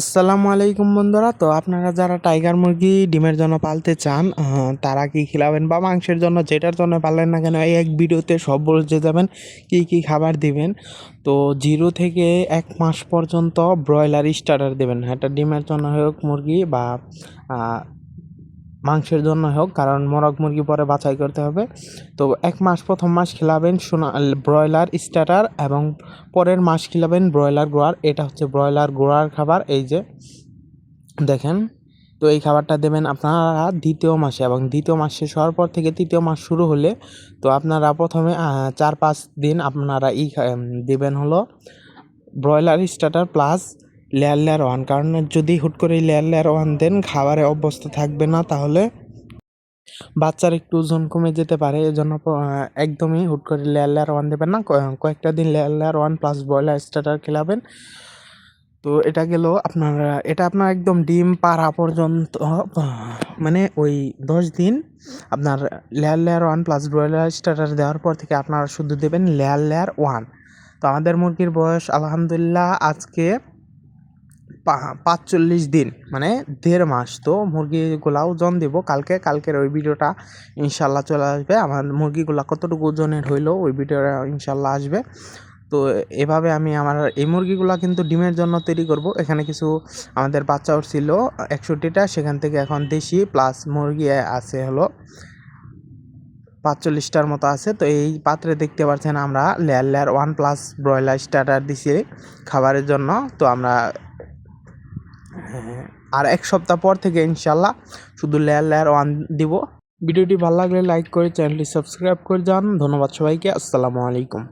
আসসালামু আলাইকুম বন্ধুরা। তো আপনারা যারা টাইগার মুরগি ডিমের জন্য পালতে চান, তারা কি খিলাবেন বা মাংসের জন্য যেটার জন্য পালেন না কেন, এই এক ভিডিওতে সব বলে যাবেন কি কি খাবার দিবেন। তো 0 থেকে 1 মাস পর্যন্ত ব্রয়লার স্টার্টার দেবেন, এটা ডিমের জন্য হোক মুরগি বা মাংসের জন্য হোক, কারণ মোরগ মুরগি পরে বাছাই করতে হবে। তো 1 মাস প্রথম মাস খিলাবেন ব্রয়লার স্টার্টার, এবং পরের মাস খিলাবেন ব্রয়লার গ্রোয়ার। এটা হচ্ছে ব্রয়লার গ্রোয়ার খাবার, এই যে দেখেন। তো এই খাবারটা দেবেন আপনারা দ্বিতীয় মাসে, এবং দ্বিতীয় মাস শেষ হওয়ার পর থেকে তৃতীয় মাস শুরু হলে তো আপনারা প্রথমে 4-5 দিন আপনারা দেবেন হলো broiler starter plus layer one. কারণ যদি হুট করে লেয়ার ওয়ান দেন, খাবারে অভ্যস্ত থাকবে না, তাহলে বাচ্চার একটু ওজন কমে যেতে পারে। এজন্য একদমই হুট করে লেয়ার ওয়ান দেবেন না, কয়েকটা দিন layer one plus broiler starter খেলাবেন। তো এটা গেল আপনার, এটা আপনার একদম ডিম পাড়া পর্যন্ত, মানে ওই 10 দিন আপনার layer one plus broiler starter দেওয়ার পর থেকে আপনারা শুধু দেবেন লেয়ার ওয়ান। তো আমাদের মুরগির বয়স আলহামদুলিল্লাহ আজকে 45 দিন, মানে 1.5 মাস। তো মুরগিগুলা ওজন দেবো কালকের ওই ভিডিওটা ইনশাল্লাহ চলে আসবে। আমার মুরগিগুলা কতটুকু ওজনের হইলো ওই ভিডিওটা ইনশাল্লাহ আসবে। তো এভাবে আমি আমার এই মুরগিগুলা কিন্তু ডিমের জন্য তৈরি করব। এখানে কিছু আমাদের বাচ্চা উঠছিল 61টা, সেখান থেকে এখন দেশি প্লাস মুরগি আছে হলো 45টার মতো আছে। তো এই পাত্রে দেখতে পাচ্ছেন আমরা layer one plus broiler starter দিছি খাবারের জন্য। তো আমরা আর 1 সপ্তাহ পর থেকে ইনশাল্লাহ শুধু লেয়ার ওয়ান দিব। ভিডিওটি ভালো লাগলে লাইক করে চ্যানেলটি সাবস্ক্রাইব করে যান। ধন্যবাদ সবাইকে। আসসালামু আলাইকুম।